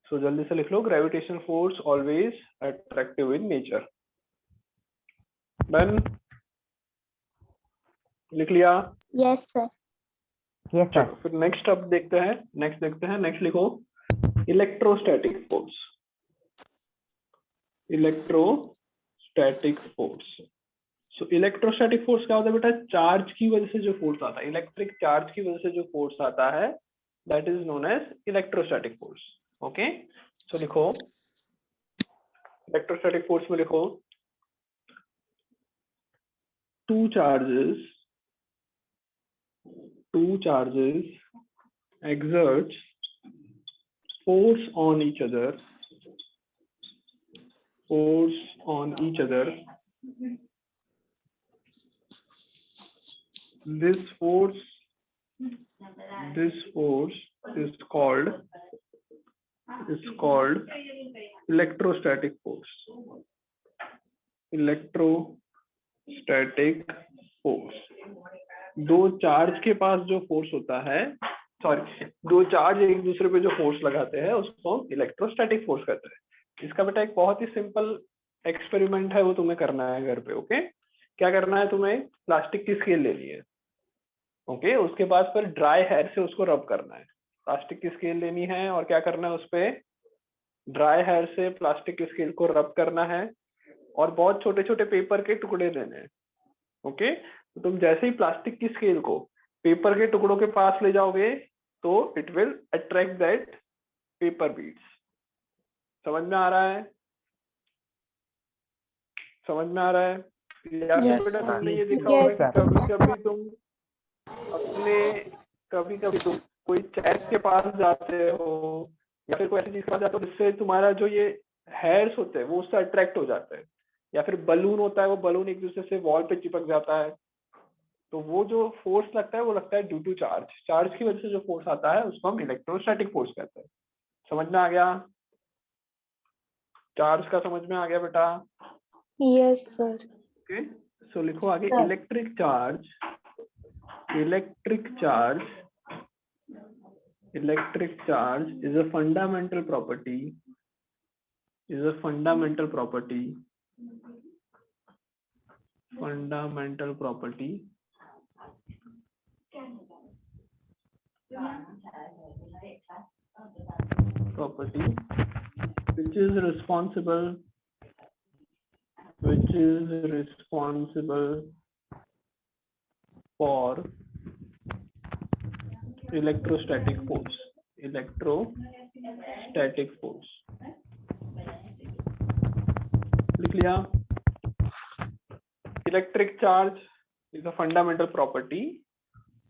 सो जल्दी से लिख लो, gravitational force always attractive in nature. Done, लिख लिया? Yes sir. Yes sir. चलो फिर नेक्स्ट अब देखते हैं, नेक्स्ट लिखो electrostatic force. Electrostatic force. So electrostatic force क्या होता है बेटा? चार्ज की वजह से जो फोर्स आता है, इलेक्ट्रिक चार्ज की वजह से जो फोर्स आता है, that is known as electrostatic force. Okay, so लिखो इलेक्ट्रोस्टैटिक फोर्स में लिखो two charges exert force on each other this force is called electrostatic force। Electrostatic force, दो चार्ज के पास जो फोर्स होता है, सॉरी, दो चार्ज एक दूसरे पे जो फोर्स लगाते हैं उसको हम इलेक्ट्रोस्टैटिक फोर्स कहते हैं। इसका बेटा एक बहुत ही सिंपल एक्सपेरिमेंट है, वो तुम्हें करना है घर पे। ओके, क्या करना है तुम्हें? प्लास्टिक की स्केल लेनी है। ओके, उसके बाद फिर ड्राई हेयर से उसको रब करना है। प्लास्टिक की स्केल लेनी है और क्या करना है? उस पे ड्राई हेयर से प्लास्टिक की स्केल को रब करना है और बहुत छोटे छोटे पेपर के टुकड़े लेने हैं। ओके, तो तुम जैसे ही प्लास्टिक की स्केल को पेपर के टुकड़ों के पास ले जाओगे तो it will attract that paper beads. समझ में आ रहा है? समझ में आ रहा है? या फिर Yes, बेटा sir. तुमने ये देखा Yes, होगा कि कभी कभी तुम कोई चेयर के पास जाते हो या फिर कोई ऐसी चीज के पास जाते हो जिससे तुम्हारा जो ये हेयर्स होते हैं वो उससे अट्रैक्ट हो जाते हैं, या फिर बलून होता है, वो बलून एक दूसरे से वॉल पे चिपक जाता है। तो वो जो फोर्स लगता है वो लगता है ड्यू टू चार्ज। चार्ज की वजह से जो फोर्स आता है उसको हम इलेक्ट्रोस्टैटिक फोर्स कहते हैं। समझ में आ गया? चार्ज का समझ में आ गया बेटा? yes sir. ओके, सो लिखो आगे Sir. Electric charge is a fundamental property which is responsible for electrostatic force। लिख लिया? Electric charge is a fundamental property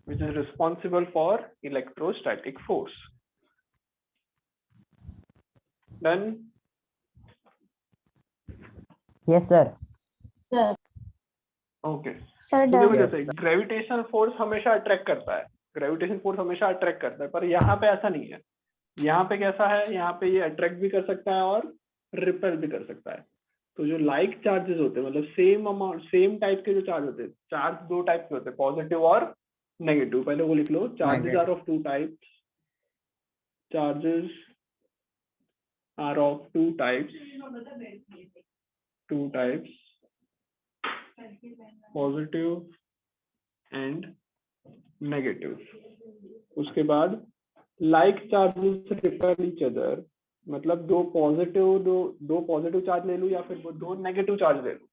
which is responsible for electrostatic force। Done? Yes sir. Sir. Okay. Sir, तो देखो done. जैसे gravitational force हमेशा attract करता है, पर यहाँ पे ऐसा नहीं है। यहाँ पे कैसा है? यहाँ पे ये अट्रैक्ट भी कर सकता है और रिपेल भी कर सकता है। तो जो लाइक चार्जेस होते हैं, मतलब सेम टाइप के जो चार्ज होते हैं, चार्ज दो टाइप के होते हैं, पॉजिटिव और नेगेटिव। पहले वो लिख लो, charges are of two types, positive and negative. उसके बाद like charges repel each other, मतलब दो पॉजिटिव चार्ज ले लूं या फिर वो दो नेगेटिव चार्ज ले लूं,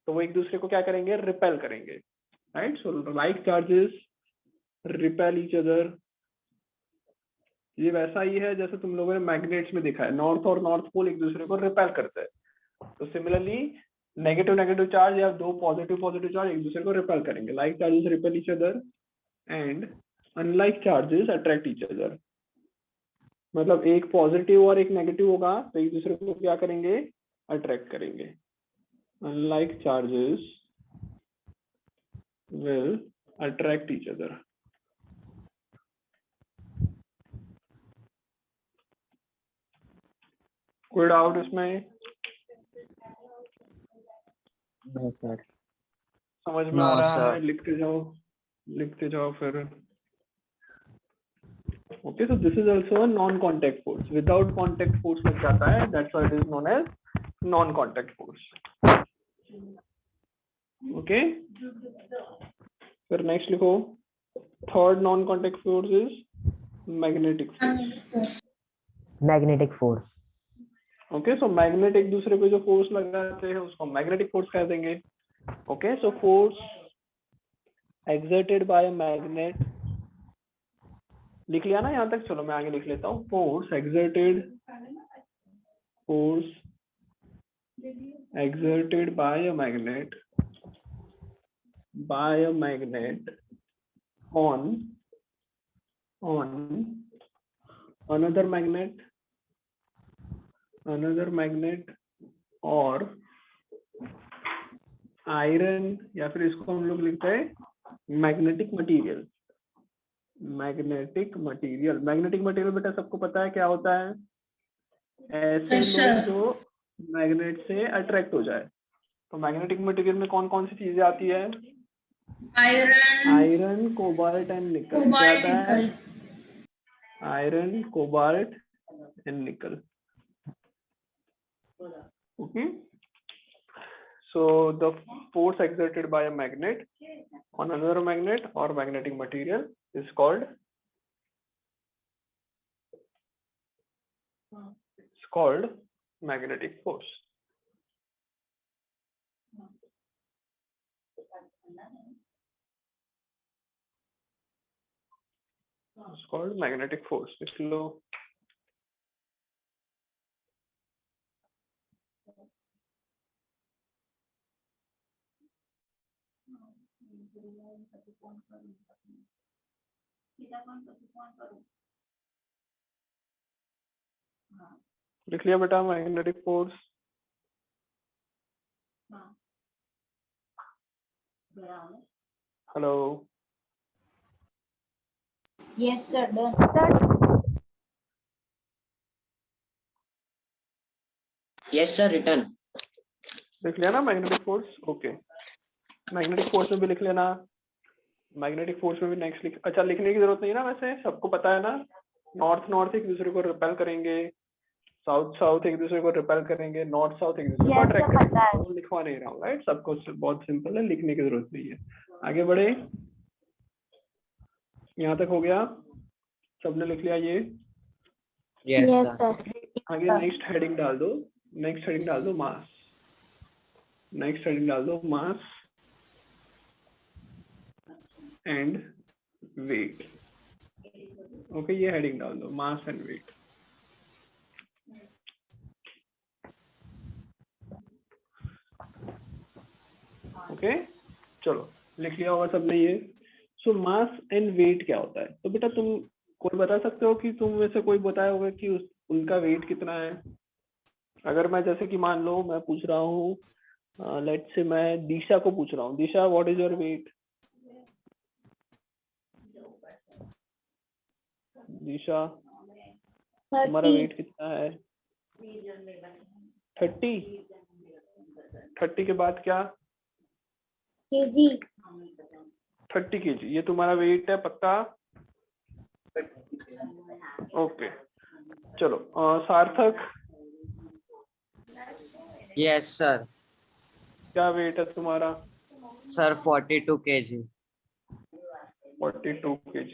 तो वो एक दूसरे को क्या करेंगे? रिपेल करेंगे। Right, so like charges repel each other. ये वैसा ही है जैसे तुम लोगों ने मैग्नेट्स में देखा है, नॉर्थ और नॉर्थ पोल एक दूसरे को रिपेल करते हैं। तो सिमिलरली नेगेटिव चार्ज या दो पॉजिटिव चार्ज एक दूसरे को रिपेल करेंगे। Like charges repel each other and unlike charges attract each other. मतलब एक पॉजिटिव और एक नेगेटिव होगा तो एक दूसरे को क्या करेंगे? अट्रैक्ट करेंगे। Unlike charges will attract each other. कोई डाउट इसमें? No sir. समझ में आ रहा है? लिखते जाओ फिर। Okay, so this is also a non-contact force. Without contact force लग जाता है, that's why it is known as non-contact force. Okay. फिर next लिखो. Third non-contact force is magnetic force. Magnetic force. Okay, so magnet एक दूसरे पे जो force लगाते हैं उसको magnetic force कह देंगे. Okay, so force exerted by a magnet. लिख लिया ना यहाँ तक? चलो मैं आगे लिख लेता हूँ. Force exerted by a magnet on another magnet और आयरन, या फिर इसको हम लोग लिखते हैं मैग्नेटिक मटेरियल. मैग्नेटिक मटेरियल बेटा सबको पता है क्या होता है? ऐसे लोग जो मैग्नेट से अट्रैक्ट हो जाए. तो मैग्नेटिक मटेरियल में कौन कौन सी चीजें आती है? आयरन, कोबाल्ट एंड निकल. क्या आता है? आयरन, कोबाल्ट एंड निकल. Okay, so the force exerted by a magnet on another magnet or magnetic material is called magnetic force. It's called magnetic force. लिख लो. लिख लिया बेटा magnetic force? Hello. Yes, sir. Done. Yes, sir. Written. लिख लिया ना magnetic force? Okay. Magnetic force में भी लिख लेना. मैग्नेटिक फोर्स में भी नेक्स्ट अच्छा लिखने की जरूरत नहीं है ना, वैसे सबको पता है ना. नॉर्थ एक दूसरे को रिपेल करेंगे, साउथ एक दूसरे को रिपेल करेंगे, नॉर्थ साउथ एक दूसरे को अट्रैक्ट करेंगे. तो लिखवा नहीं रहा हूँ, राइट? सबको बहुत सिंपल है, लिखने की जरूरत नहीं है. आगे बढ़े. यहाँ तक हो गया? सबने लिख लिया ये? Yes, Yes, sir. sir. आगे नेक्स्ट हेडिंग डाल दो. मास. नेक्स्ट हेडिंग डाल दो मास एंड वेट. ओके, ये हेडिंग डाल दो, मास एंड वेट. ओके, चलो लिख लिया होगा सबने ये. सो मास एंड वेट क्या होता है? तो बेटा तुम कोई बता सकते हो कि तुम में से कोई बताया होगा कि उनका वेट कितना है? अगर मैं जैसे कि मान लो मैं पूछ रहा हूँ, लेट्स से मैं दिशा को पूछ रहा हूँ, दिशा व्हाट इज योर वेट? दिशा तुम्हारा 30 वेट कितना है? 30 के बाद क्या? kg. 30 kg. ये तुम्हारा वेट है पक्का? ओके, चलो. सार्थक Yes, sir. क्या वेट है तुम्हारा? Sir, 42 kg. 42 kg.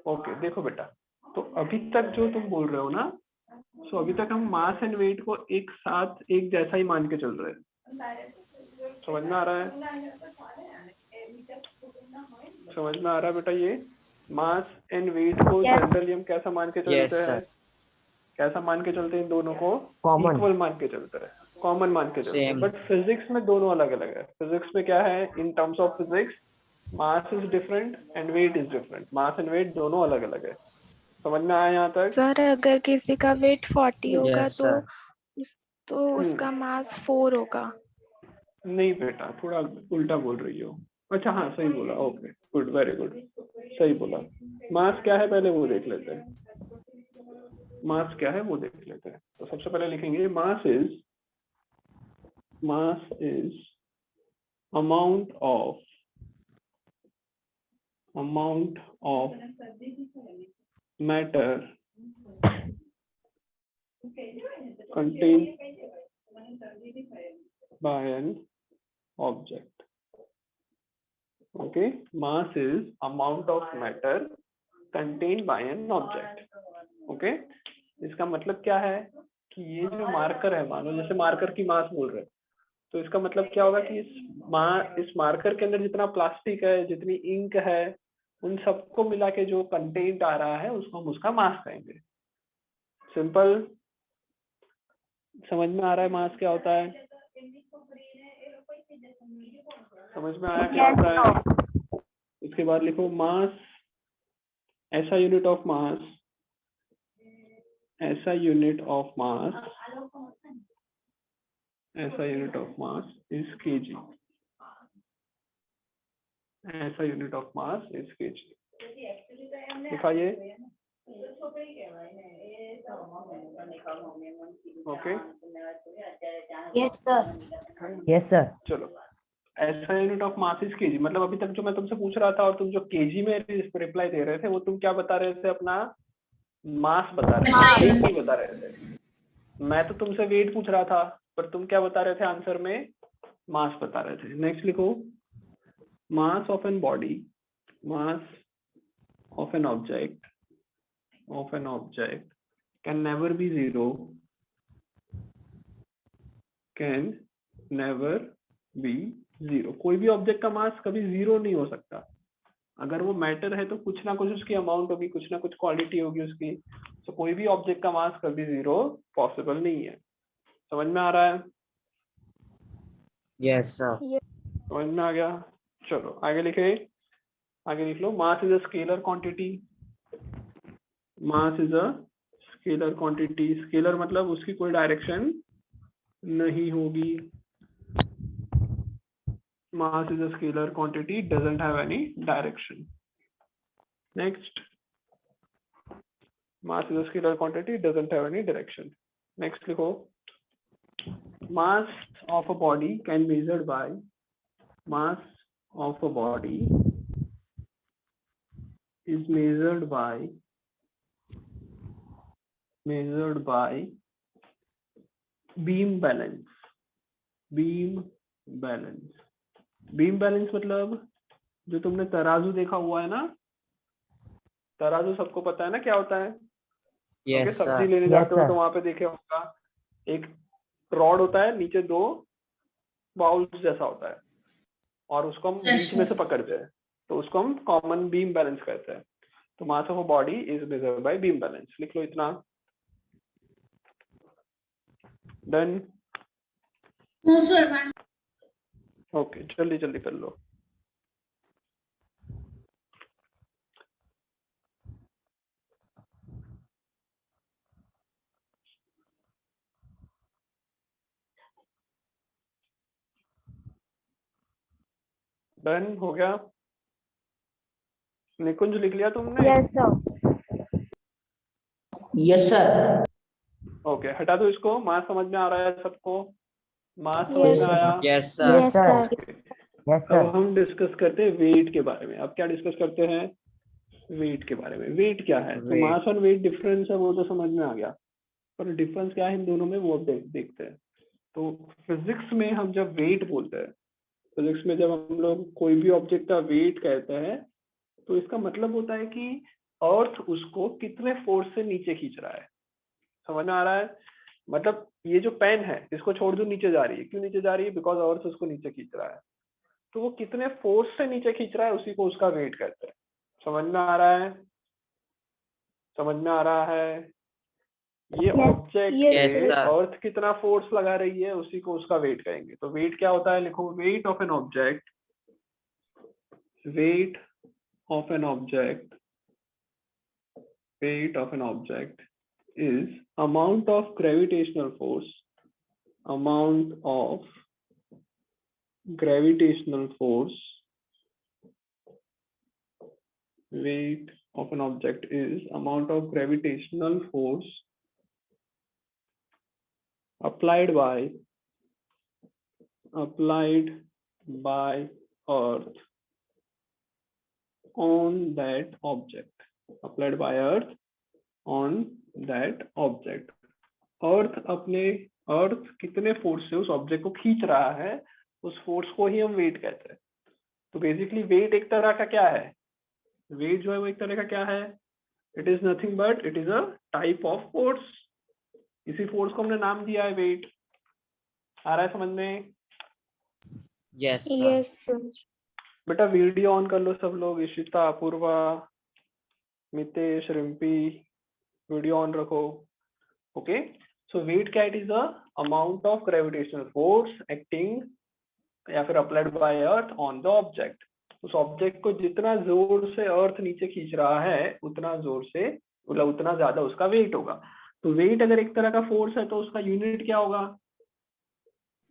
ओके, देखो बेटा, तो अभी तक जो तुम बोल रहे हो ना, सो अभी तक हम मास एंड वेट को एक साथ एक जैसा ही मान के चल रहे हैं. समझ में आ रहा है? समझ में आ रहा है बेटा? ये मास एंड वेट को जनरली हम कैसा मान के Yes, चलते हैं? sir. कैसा मान के चलते हैं? इन दोनों को Common. इक्वल मान के चलते हैं, कॉमन मान के चलते हैं. Same. बट फिजिक्स में दोनों अलग अलग है. फिजिक्स में क्या है? In terms of physics mass is different and weight is different. Mass and weight दोनों अलग अलग है. समझ में आया यहाँ तक? सर अगर किसी का वेट 40 होगा Yes, sir. तो उसका मास 4 होगा. नहीं बेटा, थोड़ा उल्टा बोल रही हो. अच्छा हाँ, सही बोला. ओके, गुड, वेरी गुड, सही बोला. मास क्या है पहले वो देख लेते हैं. मास क्या है वो देख लेते हैं. तो सबसे पहले लिखेंगे mass is amount of matter contained by an object. Okay, mass is amount of matter contained by an object. Okay, इसका मतलब क्या है कि ये जो मार्कर है, मानो जैसे मार्कर की मास बोल रहे हैं, तो इसका मतलब क्या होगा कि इस मार्कर के अंदर जितना प्लास्टिक है, जितनी इंक है, उन सबको मिला के जो कंटेंट आ रहा है उसको हम उसका मास कहेंगे. सिंपल. समझ में आ रहा है मास क्या होता है? समझ में आया क्या होता है? इसके बाद लिखो मास. ऐसा यूनिट ऑफ मास, ऐसा यूनिट ऑफ मास, ऐसा unit of mass is KG. ऐसा unit of mass is KG. दिखाइए. Okay. Yes, sir. Yes, sir. चलो, ऐसा unit of mass is KG. मतलब अभी तक जो मैं तुमसे पूछ रहा था और तुम जो केजी में रिप्लाई दे रहे थे, वो तुम क्या बता रहे थे? अपना मास बता रहे थे, वेट नहीं बता रहे थे. मैं तो तुमसे वेट पूछ रहा था, पर तुम क्या बता रहे थे आंसर में? मास बता रहे थे. नेक्स्ट लिखो. Mass of an body, mass of an object, can never be zero, can never be zero. कोई भी ऑब्जेक्ट का मास कभी जीरो नहीं हो सकता. अगर वो मैटर है तो कुछ ना कुछ उसकी अमाउंट होगी, कुछ ना कुछ क्वालिटी होगी उसकी. तो कोई भी ऑब्जेक्ट का मास कभी जीरो पॉसिबल नहीं है. समझ में आ रहा है? Yes, sir. समझ में आ गया? चलो आगे लिखे. आगे लिख लो. Mass is a scalar quantity. Mass is a scalar quantity. Scalar मतलब उसकी कोई डायरेक्शन नहीं होगी. Mass is a scalar quantity, doesn't have any direction. Next. Mass is a scalar quantity, doesn't have any direction. Next लिखो. Mass of a body can be measured by, mass of a body is measured by beam balance. Beam balance. Beam balance मतलब जो तुमने तराजू देखा हुआ है ना, तराजू सबको पता है ना क्या होता है? Yes, सब्जी sir. लेने Yes, जाते हो sir. तो वहां पे देखे होगा एक रॉड होता है, नीचे दो बाउल्स जैसा होता है, और उसको हम बीच में से पकड़ते हैं, तो उसको हम कॉमन बीम बैलेंस कहते हैं. तो mass of a body is measured by beam balance. लिख लो इतना. डन. ओके, जल्दी जल्दी कर लो. डन हो गया. निकुंज लिख लिया तुमने? Yes, sir. Yes, sir. Okay, हटा दो इसको. मास समझ में आ रहा है सबको? मास समझ Yes, में आया? Yes, sir. Yes, Yes, sir. sir. Okay. Yes, अब sir. हम डिस्कस करते हैं वेट के बारे में. अब क्या डिस्कस करते हैं? वेट के बारे में. वेट क्या है? तो Weight. मास और वेट डिफरेंस है, वो तो समझ में आ गया, पर डिफरेंस क्या है इन दोनों में वो अब देखते हैं. तो फिजिक्स में हम जब वेट बोलते हैं, फिजिक्स में जब हम लोग कोई भी ऑब्जेक्ट का वेट कहते हैं, तो इसका मतलब होता है कि अर्थ उसको कितने फोर्स से नीचे खींच रहा है. समझ में आ रहा है? मतलब ये जो पेन है, इसको छोड़ दो, नीचे जा रही है. क्यों नीचे जा रही है? बिकॉज अर्थ उसको नीचे खींच रहा है. तो वो कितने फोर्स से नीचे खींच रहा है, उसी को उसका वेट कहते हैं. समझ में आ रहा है? समझ में आ रहा है? ये ऑब्जेक्ट Yes, पे sir. अर्थ कितना फोर्स लगा रही है, उसी को उसका वेट कहेंगे. तो वेट क्या होता है? लिखो. Weight of an object, weight of an object, weight of an object is amount of gravitational force, amount of gravitational force, weight of an object is amount of gravitational force applied by earth on that object, applied by earth on that object. Earth कितने force से उस object को खींच रहा है, उस force को ही हम वेट कहते हैं। तो बेसिकली वेट एक तरह का क्या है, वेट जो है वो एक तरह का क्या है, it is nothing but it is a type of force. इसी फोर्स को हमने नाम दिया है वेट। आ रहा है समझ में? Yes, sir. Yes, sir. बेटा वीडियो ऑन कर लो सब लोग, इशिता, अपूर्वा, मितेश, रिम्पी, वीडियो ऑन रखो। ओके, सो वेट क्या, it is a amount of gravitational force acting या फिर applied by earth on the object. उस ऑब्जेक्ट को जितना जोर से अर्थ नीचे खींच रहा है उतना जोर से, मतलब उतना ज्यादा उसका वेट होगा। तो वेट अगर एक तरह का फोर्स है तो उसका यूनिट क्या होगा,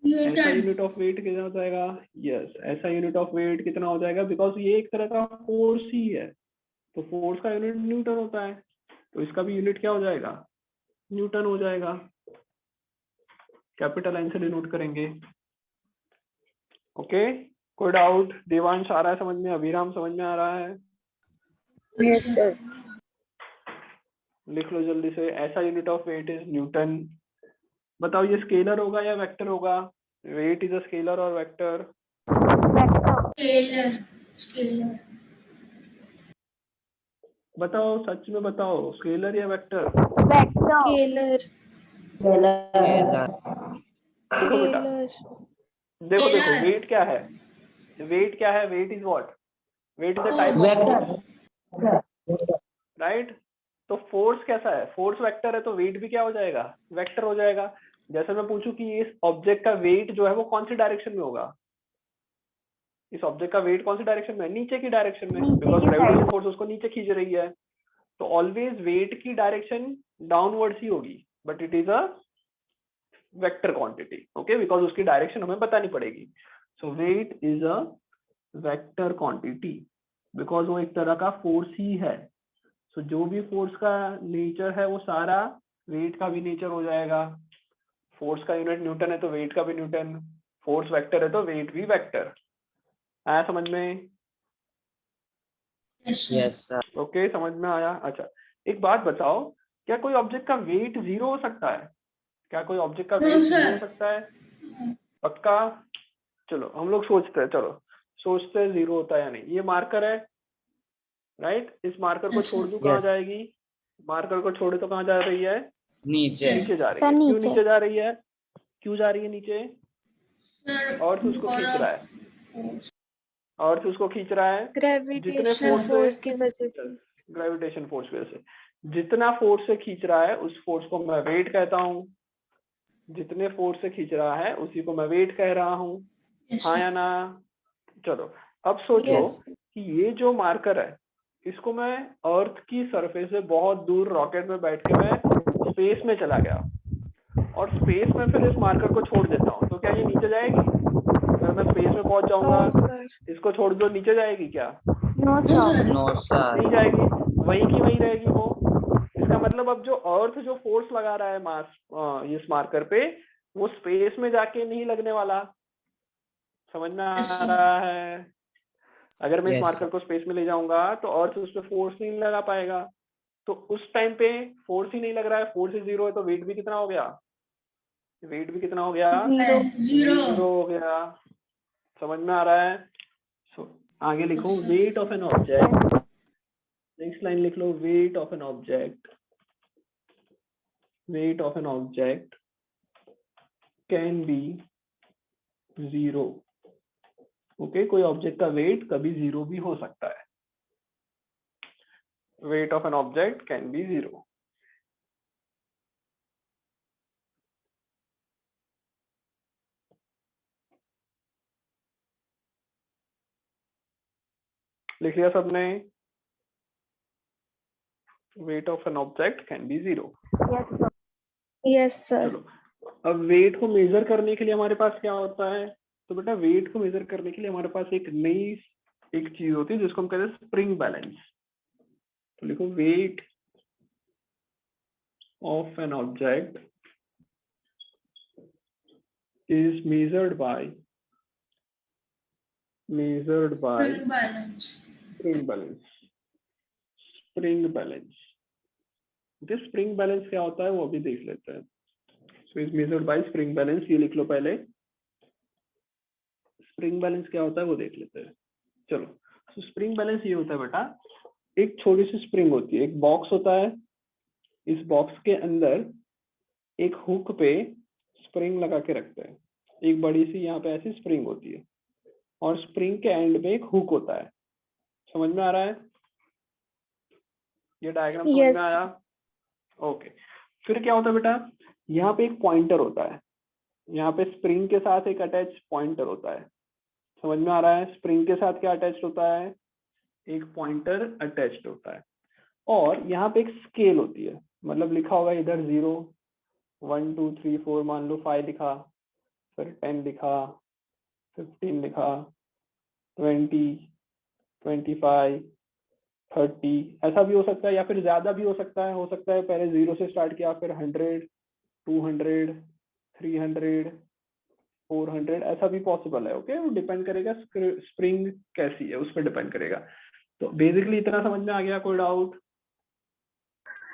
ऐसा यूनिट ऑफ वेट कितना हो जाएगा, यस ऐसा यूनिट ऑफ वेट कितना हो जाएगा, बिकॉज ये एक तरह का फोर्स ही है, तो फोर्स का यूनिट न्यूटन होता है, तो इसका भी यूनिट क्या हो जाएगा, न्यूटन हो जाएगा। कैपिटल एन से डिनोट करेंगे। ओके, कोई डाउट? देवांश आ रहा है समझ में, अभिराम समझ में आ रहा है? Yes, sir. लिख लो जल्दी से, ऐसा unit of weight is newton. बताओ ये स्केलर होगा या वेक्टर होगा, वेट इज अ स्केलर और वेक्टर? स्केलर। बताओ सच में बताओ, स्केलर या वेक्टर? Scalar. Scalar. देखो बेटा, Scalar. देखो देखो Scalar. वेट क्या है, वेट क्या है, weight is what, weight is a type of force, right? तो फोर्स कैसा है, फोर्स वेक्टर है, तो वेट भी क्या हो जाएगा, वेक्टर हो जाएगा। जैसे मैं पूछूं कि इस ऑब्जेक्ट का वेट जो है वो कौन सी डायरेक्शन में होगा, इस ऑब्जेक्ट का वेट कौन सी डायरेक्शन में, नीचे की डायरेक्शन में, बिकॉज ग्रेविटेशन फोर्स उसको नीचे खींच रही है, तो ऑलवेज वेट की डायरेक्शन डाउनवर्ड्स ही होगी, but it is a vector quantity, okay, because उसकी डायरेक्शन हमें बतानी पड़ेगी। So weight is a vector quantity because वो एक तरह का फोर्स ही है। सो जो भी फोर्स का नेचर है वो सारा वेट का भी नेचर हो जाएगा। फोर्स का यूनिट न्यूटन है तो वेट का भी न्यूटन, फोर्स वेक्टर है तो वेट भी वेक्टर। आया समझ में? Yes, sir. ओके, समझ में आया। अच्छा एक बात बताओ, क्या कोई ऑब्जेक्ट का वेट जीरो हो सकता है, क्या कोई ऑब्जेक्ट का वेट जीरो हो सकता है? पक्का? चलो हम लोग सोचते हैं, चलो सोचते हैं जीरो होता है या नहीं। ये मार्कर है, राइट? इस मार्कर को छोड़ दूं कहाँ Yes. जाएगी, मार्कर को छोड़े तो कहाँ जा रही है, नीचे. नीचे जा रही सर है। क्यों नीचे। नीचे जा रही है, क्यों जा रही है नीचे? और तो उसको खींच रहा है, और तो उसको खींच रहा है, जितने Gravitational force की वजह से। ग्रेविटेशन फोर्स वजह से, जितना फोर्स से खींच रहा है उस फोर्स को मैं वेट कहता हूँ, जितने फोर्स से खींच रहा है उसी को मैं वेट कह रहा हूँ, हाँ या ना? चलो अब सोचो Yes. कि ये जो मार्कर है इसको मैं अर्थ की सरफेस से बहुत दूर रॉकेट में बैठ के मैं स्पेस में चला गया, और स्पेस में फिर इस मार्कर को छोड़ देता हूँ, तो क्या ये नीचे जाएगी? अगर मैं स्पेस में पहुंच जाऊंगा, No, sir. इसको छोड़ दो, नीचे जाएगी क्या? No, sir. No, sir. नहीं जाएगी, वहीं की वहीं रहेगी वो। इसका मतलब अब जो अर्थ जो फोर्स लगा रहा है मास इस मार्कर पे, वो स्पेस में जाके नहीं लगने वाला। समझ में आ रहा है? अगर मैं इस Yes, मार्कर sir. को स्पेस में ले जाऊंगा तो अर्थ उस पर फोर्स नहीं लगा पाएगा, तो उस टाइम पे फोर्स ही नहीं लग रहा है, फोर्स ही जीरो है, तो वेट भी कितना हो गया, वेट भी कितना हो गया, Zero. जीरो हो गया। समझ में आ रहा है? आगे लिखो weight of an object, next line लिख लो weight of an object, weight of an object can be zero. Okay, कोई ऑब्जेक्ट का वेट कभी जीरो भी हो सकता है, weight of an object can be zero. लिख लिया सबने? Weight of an object can be zero. Yes, sir. चलो अब वेट को मेजर करने के लिए हमारे पास क्या होता है, तो बेटा वेट को मेजर करने के लिए हमारे पास एक नई एक चीज होती है जिसको हम कहते हैं स्प्रिंग बैलेंस। तो लिखो weight of an object is measured by spring balance, spring balance। Okay, spring balance क्या होता है वो भी देख लेते हैं। So is measured by spring balance, ये लिख लो पहले। स्प्रिंग बैलेंस क्या होता है वो देख लेते हैं। चलो, तो स्प्रिंग बैलेंस ये होता है बेटा, एक छोटी सी स्प्रिंग होती है, एक बॉक्स होता है, इस बॉक्स के अंदर एक हुक पे स्प्रिंग लगा के रखते हैं, एक बड़ी सी यहाँ पे ऐसी स्प्रिंग होती है, और स्प्रिंग के एंड में एक हुक होता है। समझ में आ रहा है? ये डायग्राम समझ Yes. में आया? ओके। फिर क्या होता है बेटा, यहाँ पे एक पॉइंटर होता है, यहाँ पे स्प्रिंग के साथ एक अटैच पॉइंटर होता है। समझ में आ रहा है? स्प्रिंग के साथ क्या अटैच्ड होता है? एक पॉइंटर अटैच्ड होता है। और यहाँ पे एक स्केल होती है, मतलब लिखा होगा इधर 0 1 2 3 4, मान लो 5 लिखा, फिर 10 लिखा, 15 लिखा, 20 25 30, ऐसा भी हो सकता है, या फिर ज्यादा भी हो सकता है पहले 0 से स्टार्ट किया, फिर 100 200 300 400, ऐसा भी पॉसिबल है। ओके, वो डिपेंड करेगा स्प्रिंग कैसी है, उस पर डिपेंड करेगा। तो बेसिकली इतना समझ में आ गया? कोई डाउट?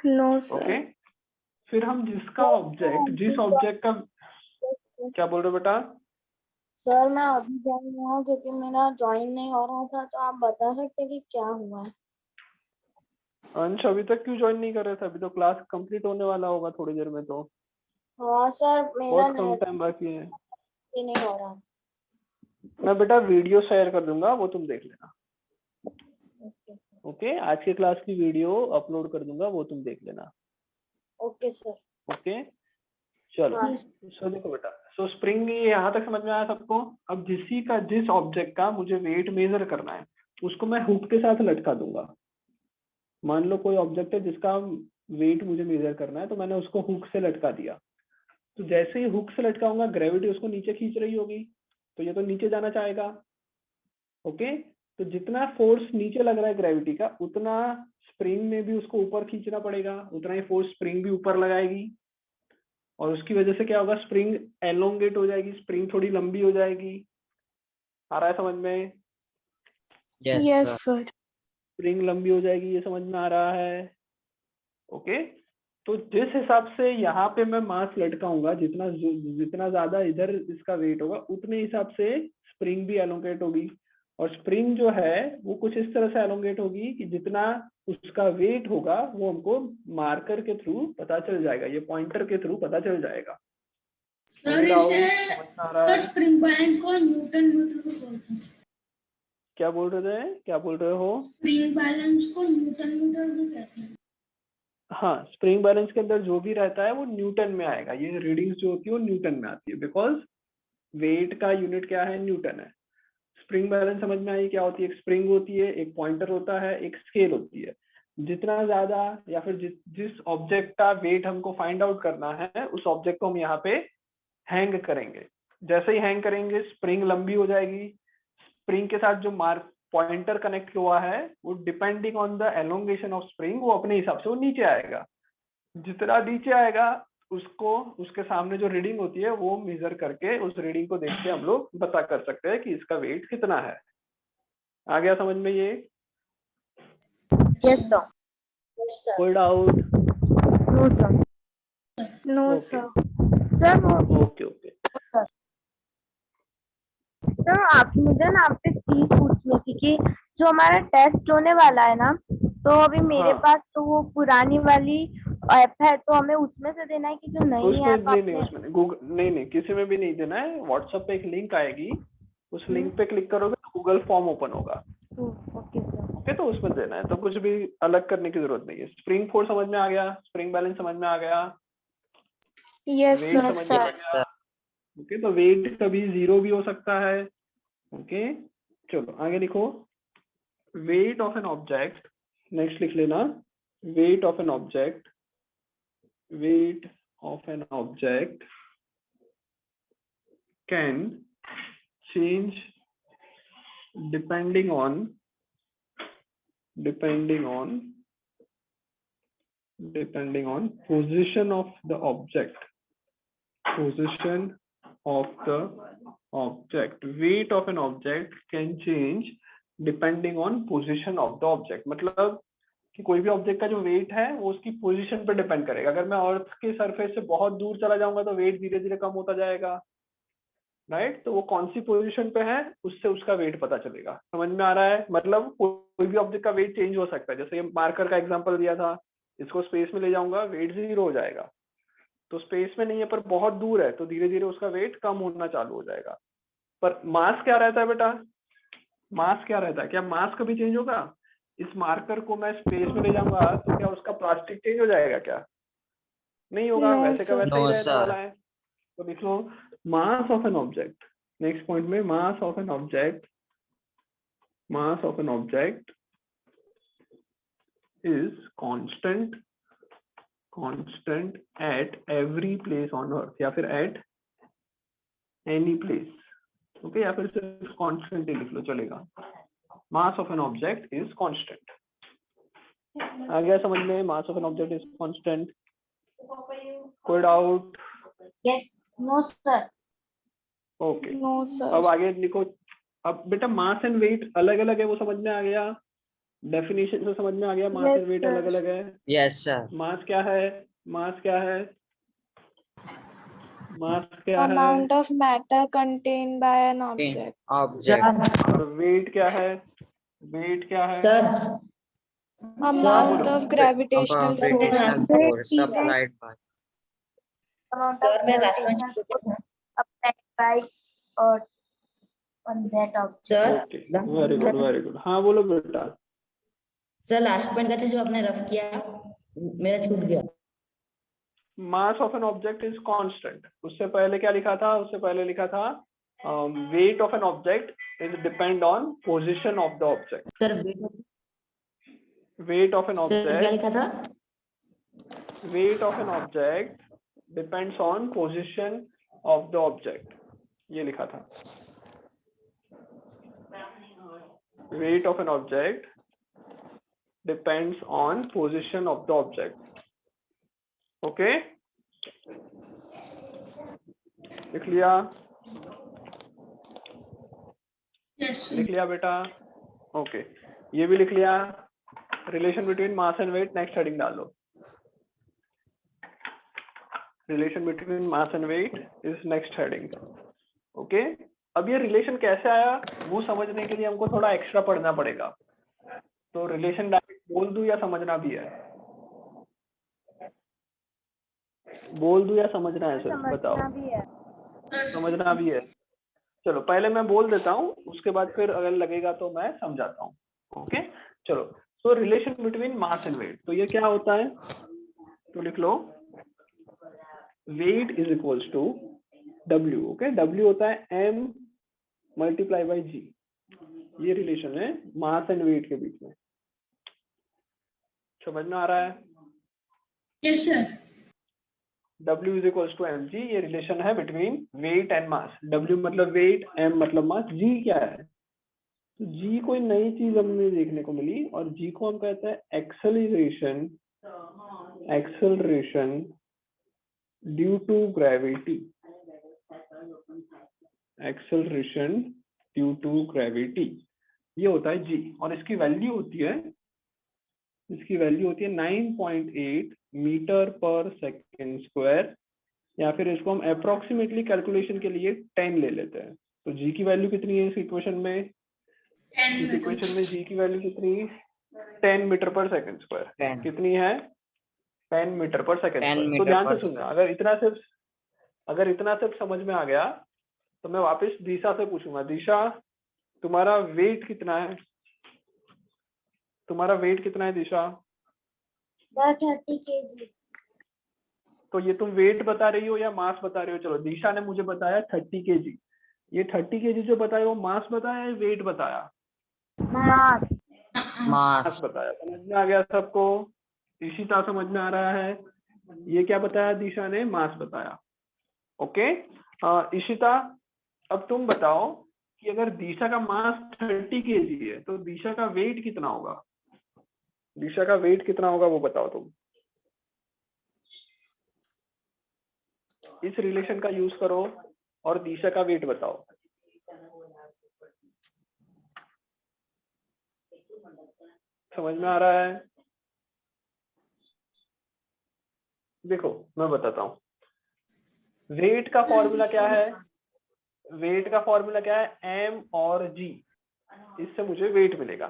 No, sir. ओके, फिर हम जिसका ऑब्जेक्ट, जिस ऑब्जेक्ट का, क्या बोल रहे हो बेटा? सर मैं अभी ज्वाइन हुआ हूँ क्योंकि मेरा ज्वाइन नहीं हो रहा था, तो आप बता सकते कि क्या हुआ है? अंश अभी तक क्यों ज्वाइन नहीं कर रहे थे? अभी तो क्लास कंप्लीट होने वाला होगा थोड़ी देर में, तो हाँ सर, मेरा बहुत कम नेट टाइम बाकी है। ही नहीं हो रहा। मैं बेटा वीडियो शेयर कर दूंगा, वो तुम देख लेना। ओके ओके, आज के क्लास की वीडियो अपलोड कर दूंगा, वो तुम देख लेना। Okay sir. ओके, चलो। हाँ सो देखो बेटा, सो स्प्रिंग यहाँ तक समझ में आया सबको? अब जिस ऑब्जेक्ट का मुझे वेट मेजर करना है, उसको मैं हुक के साथ लटका दूंगा। मान लो कोई ऑब्जेक्ट है जिसका वेट मुझे मेजर करना है, तो मैंने उसको हुक से लटका दिया। तो जैसे ही हुक से लटकाऊंगा, ग्रेविटी उसको नीचे खींच रही होगी, तो ये तो नीचे जाना चाहेगा। ओके, तो जितना फोर्स नीचे लग रहा है ग्रेविटी का, उतना स्प्रिंग में भी उसको ऊपर खींचना पड़ेगा, उतना ही फोर्स स्प्रिंग भी ऊपर लगाएगी, और उसकी वजह से क्या होगा, स्प्रिंग एलोंगेट हो जाएगी, स्प्रिंग थोड़ी लंबी हो जाएगी। आ रहा है समझ में? Yes, Yes, sir. sir. Spring लंबी हो जाएगी, ये समझ में आ रहा है? ओके, तो जिस हिसाब से यहाँ पे मैं मास लटकाऊंगा, जितना ज्यादा इधर इसका वेट होगा, उतने हिसाब से स्प्रिंग भी एलोंगेट होगी। और स्प्रिंग जो है वो कुछ इस तरह से एलोंगेट होगी कि जितना उसका वेट होगा वो हमको मार्कर के थ्रू पता चल जाएगा, ये पॉइंटर के थ्रू पता चल जाएगा। सर इसे समझ में आ रहा है? स्प्रिंग बैलेंस को न्यूटन मीटर भी बोलते हैं। क्या बोल रहे हो? स्प्रिंग बैलेंस को न्यूटन मीटर भी कहते हैं। हाँ, स्प्रिंग बैलेंस के अंदर जो भी रहता है वो न्यूटन में आएगा। ये रीडिंग्स जो होती है वो न्यूटन में आती है, बिकॉज वेट का यूनिट क्या है? न्यूटन है। स्प्रिंग बैलेंस समझ में आई क्या होती है? एक स्प्रिंग होती है, एक पॉइंटर होता है, एक स्केल होती है। जितना ज्यादा, या फिर जिस ऑब्जेक्ट का वेट हमको फाइंड आउट करना है, उस ऑब्जेक्ट को हम यहाँ पे हैंग करेंगे। जैसे ही हैंग करेंगे, स्प्रिंग लंबी हो जाएगी। स्प्रिंग के साथ जो मार्क पॉइंटर कनेक्ट हुआ है, वो depending on the elongation of spring, वो अपने हिसाब से वो नीचे आएगा। जितना नीचे आएगा, उसको, उसके सामने जो रीडिंग होती है वो मेजर करके, उस रीडिंग को देख के हम लोग पता कर सकते हैं कि इसका वेट कितना है। आ गया समझ में ये? Yes, sir. Yes, sir. कोई doubt? No, sir. No, Okay. sir. Sir, okay okay. sir, आप मुझे ना आपसे चीज पूछनी थी कि जो हमारा टेस्ट होने वाला है ना, तो अभी मेरे हाँ। पास तो वो पुरानी वाली ऐप है, तो हमें उसमें से देना है कि जो नई उसमें ऐप नहीं, उसमें नहीं, गूगल नहीं, किसी में भी नहीं देना है। व्हाट्सएप पे एक लिंक आएगी, उस लिंक पे क्लिक करोगे तो गूगल फॉर्म ओपन होगा। Okay sir. ओके, तो उसमें देना है, तो कुछ भी अलग करने की जरूरत नहीं है। स्प्रिंग फोर्स समझ में आ गया? स्प्रिंग बैलेंस समझ में आ गया? यस वेट समझ में आ Yes, गया? ओके, तो वेट कभी 0 भी हो सकता है। ओके, चलो आगे लिखो। Weight of an object, next लिख लेना, wait of an object, weight of an object can change depending on position of the object. Weight of an object can change depending on position of the object. मतलब कि कोई भी object का जो wait है वो उसकी पोजीशन पर डिपेंड करेगा। अगर मैं अर्थ के सरफेस से बहुत दूर चला जाऊंगा तो वेट धीरे धीरे कम होता जाएगा, राइट। तो वो कौन सी पोजीशन पे है उससे उसका वेट पता चलेगा। समझ में आ रहा है? मतलब कोई भी ऑब्जेक्ट का वेट चेंज हो सकता है। जैसे ये मार्कर का एग्जांपल दिया था, इसको स्पेस में ले जाऊंगा वेट 0 हो जाएगा, तो स्पेस में नहीं है पर बहुत दूर है तो धीरे धीरे उसका वेट कम होना चालू हो जाएगा। पर मास क्या रहता है बेटा? मास क्या रहता है? क्या मास कभी चेंज होगा? इस मार्कर को मैं स्पेस में ले जाऊंगा तो क्या उसका प्लास्टिक चेंज हो जाएगा? क्या नहीं होगा, No, वैसे का sir. वैसा ही No, रहने sir. वाला है। तो लिख लो mass of an object. Next point में mass of an object, mass of an object is constant at every place on earth, या फिर एट एनी प्लेस। ओके, या फिर सिर्फ कांस्टेंट ही लिख लो चलेगा। Mass of an object is constant. आ गया समझ में? Mass of an object is constant. कोई doubt? Yes. No, sir. Okay, No, sir. अब आगे लिखो। अब बेटा मास एंड वेट अलग अलग है, वो समझ में आ गया? डेफिनेशन से समझ में आ गया? मास Yes, एंड वेट sir. अलग अलग है। Yes, sir. मास क्या है? मास क्या है? मास क्या है? Amount of matter contained by an object. Object. और वेट क्या है? वेट क्या है? Sir Amount of gravitational force. Gravitational force applied by. Amount sir of मैं लास्ट gravitational में force applied by Earth on that object. Sir okay, very good very good. हाँ बोलो बेटा। सर लास्ट पॉइंट का था जो आपने रफ किया, मेरा छूट गया। Mass of an object is constant. उससे पहले क्या लिखा था? उससे पहले लिखा था weight of an object is depend on position of the object. Sir weight of an क्या ऑब्जेक्ट, लिखा था? weight of an object depends on position of the object, ये लिखा था। weight of an object depends on position of the object. okay, लिख लिया? Yes, sir. लिख लिया बेटा? ओके, ये भी लिख लिया। Relation between mass and weight next heading डालो। Relation between mass and weight is next heading. Okay, अब ये रिलेशन कैसे आया वो समझने के लिए हमको थोड़ा एक्स्ट्रा पढ़ना पड़ेगा। तो रिलेशन डायरेक्ट बोल दूं या समझना भी है? बोल दूं या समझना है? सर बताओ। समझना भी है। समझना भी है। चलो पहले मैं बोल देता हूँ, उसके बाद फिर अगर लगेगा तो मैं समझाता हूँ। ओके चलो, तो relation between mass and weight, तो ये क्या होता है? तो लिख लो weight is equals to W। Okay, W होता है M मल्टीप्लाई बाई G। ये रिलेशन है मास एंड वेट के बीच में। समझ में आ रहा है? Yes, sir. W is equals to mg, ये रिलेशन है between weight and mass. W मतलब वेट, M मतलब मास, G क्या है? तो G कोई नई चीज हमें देखने को मिली और G को हम कहते हैं acceleration, acceleration due to gravity. Acceleration due to gravity, ये होता है G। और इसकी वैल्यू होती है, इसकी वैल्यू होती है 9.8 मीटर पर सेकेंड स्क्वायर, या फिर इसको हम अप्रोक्सीमेटली कैलकुलेशन के लिए 10 ले लेते हैं। तो G की वैल्यू कितनी है इस इक्वेशन में? इस इक्वेशन में G की वैल्यू कितनी? 10 मीटर पर सेकेंड स्क्वायर। 10. कितनी है? 10 मीटर पर सेकेंड 10 स्क्वायर। तो मीटर ध्यान पर से सुनना, अगर इतना सिर्फ समझ में आ गया तो मैं वापस दिशा से पूछूंगा, दिशा तुम्हारा वेट कितना है? तुम्हारा वेट कितना है दिशा? 30 kg. तो ये तुम वेट बता रही हो या मास बता रही हो? चलो दिशा ने मुझे बताया 30 kg। ये 30 kg जो बताया वो मास बताया या वेट बताया? Mass. मास Mass. बताया। समझ में आ गया सबको? इशिता समझ में आ रहा है? ये क्या बताया दिशा ने? मास बताया। ओके इशिता, अब तुम बताओ कि अगर दिशा का मास 30 kg है तो दिशा का वेट कितना होगा? दिशा का वेट कितना होगा वो बताओ तुम। इस रिलेशन का यूज करो और दिशा का वेट बताओ। समझ में आ रहा है? देखो मैं बताता हूँ, वेट का फॉर्मूला क्या है, वेट का फॉर्मूला क्या है, m और g, इससे मुझे वेट मिलेगा।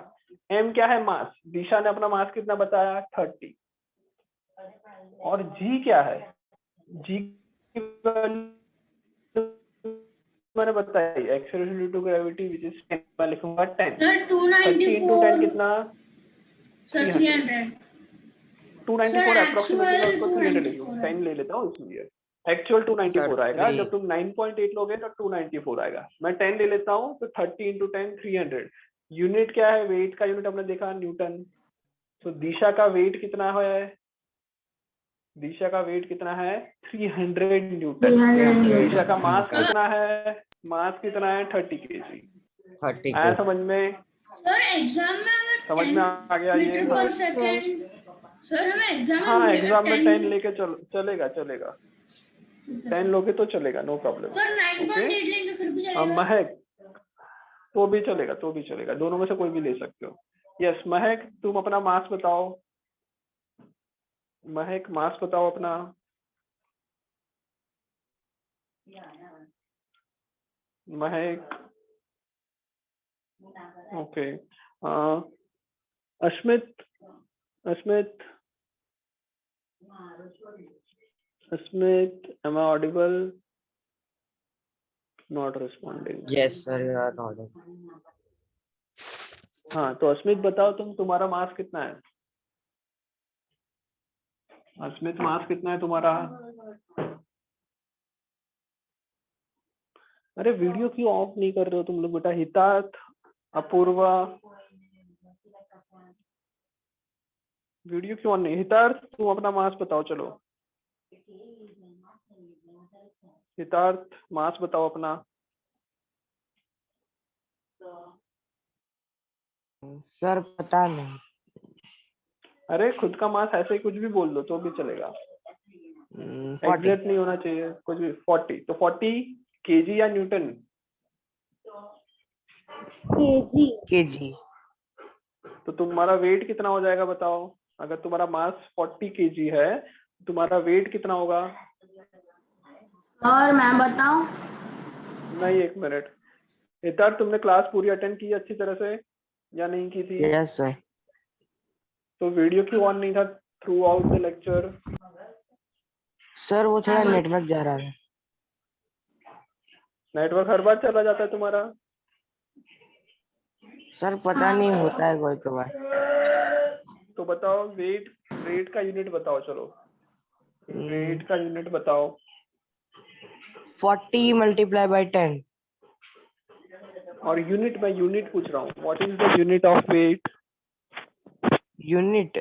m क्या है, मास, दिशा ने अपना मास कितना बताया 30, और g क्या है, g की वैल्यू मैंने बताई, acceleration due to gravity which is 10, मैं लिखूंगा 10। सर 30 into 10 294 कितना, सर 300 294 अप्रोक्सीमेटली, मैं उसको 300 ले 294 लूँ, 10 ले लेता हूँ इसलिए। एक्चुअल 294 आएगा, जब तुम 9.8 लोगे तो 294 आएगा। मैं 10 ले लेता हूँ तो 30 into 10 300। यूनिट क्या है, वेट का यूनिट हमने देखा न्यूटन। तो दिशा का वेट कितना है, दिशा का वेट कितना है 300 न्यूटन। 300 न्यूटन। दिशा का मास कितना है, मास कितना है 30 kg। 30 आया kg। समझ में, सर एग्जाम में हमें समझ में आ गया 10 ये। मीटर पर सेकंड, सर हमें एग्जाम हाँ में एग्जाम में 10 10 लेके चलेगा, 10 लोगे तो चलेगा, नो प्रॉब्लम। सर 9.8 लेंगे फिर भी चलेगा। महक, तो भी चलेगा, तो भी चलेगा, दोनों में से कोई भी ले सकते हो। यस महक, तुम अपना मास बताओ, महक मास बताओ अपना। महक, okay. Asmit, Asmit, Asmit, am I audible? Not responding. Yes sir, you are audible. हाँ तो अस्मित बताओ तुम, तुम्हारा मास कितना है, अस्मित मास कितना है तुम्हारा। अरे वीडियो क्यों ऑफ नहीं कर रहे हो तुम लोग बेटा। हितार्थ, अपूर्वा, वीडियो क्यों ऑन नहीं। हितार्थ तुम अपना मास बताओ, चलो हितार्थ मास बताओ अपना। सर पता नहीं। अरे खुद का मास ऐसे ही कुछ भी बोल दो तो भी चलेगा, 40 एग्जैक्ट नहीं होना चाहिए कुछ भी। 40, तो 40 केजी या न्यूटन, केजी। तो तुम्हारा वेट कितना हो जाएगा बताओ। अगर तुम्हारा मास 40 केजी है, तुम्हारा वेट कितना होगा। और मैं बताऊं, नहीं एक मिनट, हितार्थ तुमने क्लास पूरी अटेंड की अच्छी तरह से या नहीं की थी। Yes sir. तो वीडियो क्यों ऑन नहीं था through out the lecture. Sir वो थोड़ा नेटवर्क जा रहा है। नेटवर्क हर बार चला जाता है तुम्हारा। सर पता नहीं, होता है कोई कभार। तो बताओ वेट, वेट का यूनिट बताओ, चलो वेट का यूनिट बताओ। 40 multiplied by 10। और यूनिट, मैं यूनिट पूछ रहा हूँ, what is the unit of weight. Unit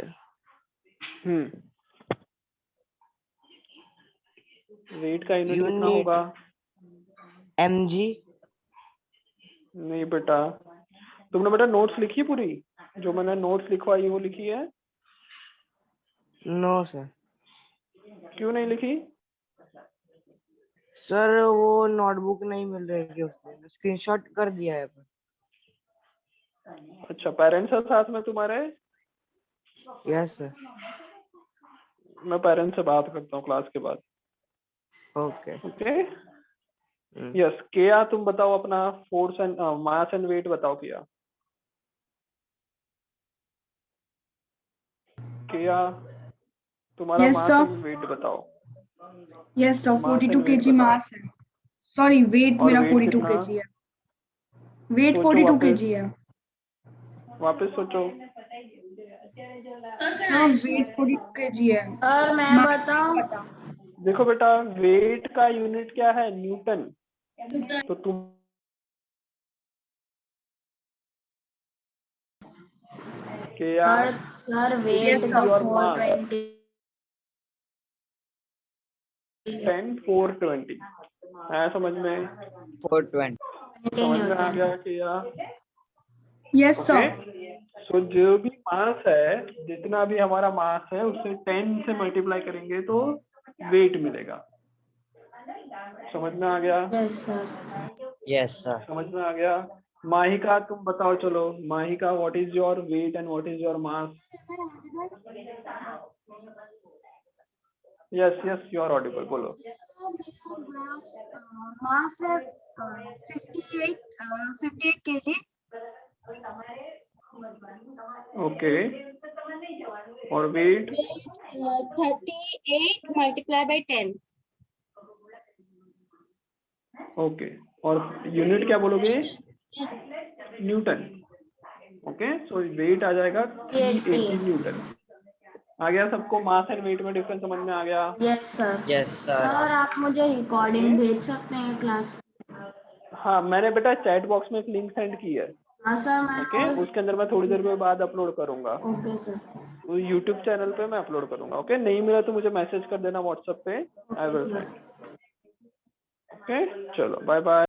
weight का यूनिट कितना होगा। mg। नहीं बेटा, तुमने बेटा नोट्स लिखी पूरी, जो मैंने नोट्स लिखवाई वो लिखी है। No sir. क्यों नहीं लिखी। सर वो नोटबुक नहीं मिल रही है, उसने स्क्रीनशॉट कर दिया है। अच्छा पेरेंट्स है साथ में तुम्हारे। Yes sir. मैं पेरेंट्स से बात करता हूँ क्लास के बाद। ओके। Okay yes. किया तुम बताओ अपना force and mass and weight बताओ। किया तुम्हारा Yes, mass sir. And weight बताओ। Yes sir, Mass 42 and weight kg बताओ। मास है। सॉरी, वेट और मेरा weight 42 कितना? kg है। वेट सोचो 42 वापस। kg है। वापस सोचो। सर वेट 42 kg है। और मैं मास बताऊं, नहीं पता। देखो बेटा वेट का यूनिट क्या है, न्यूटन। तो तुम क्या और सर वेट Yes, तो sir. Your mass. 420 10 420 है, समझ में 420। समझ में आ गया किया। Yes okay sir. सो जो भी मास है, जितना भी हमारा मास है उससे 10 से मल्टीप्लाई करेंगे तो वेट मिलेगा। समझ में आ गया। Yes sir. Yes sir। समझ में आ गया। माहिका तुम बताओ, चलो Mahika, what is your weight and what is your mass. Yes yes you are audible, बोलो। मास है 58 kg। ओके, और वेट 38 मल्टीप्लाई बाय 10। ओके, और यूनिट क्या बोलोगे? न्यूटन। ओके, सो वेट आ जाएगा 380 न्यूटन। आ गया सबको? मास एंड वेट में डिफरेंस समझ में आ गया? Yes sir. Yes, sir. Sir आप मुझे रिकॉर्डिंग भेज सकते हैं क्लास? हाँ, मैंने बेटा चैट बॉक्स में एक लिंक सेंड की है। हाँ सर मैं। ओके, उसके अंदर मैं थोड़ी देर में बाद अपलोड करूंगा। Okay sir. तो यूट्यूब चैनल पे मैं अपलोड करूंगा। ओके, नहीं मिला तो मुझे मैसेज कर देना व्हाट्सएप पे, आई विल सेंड। ओके, चलो बाय बाय।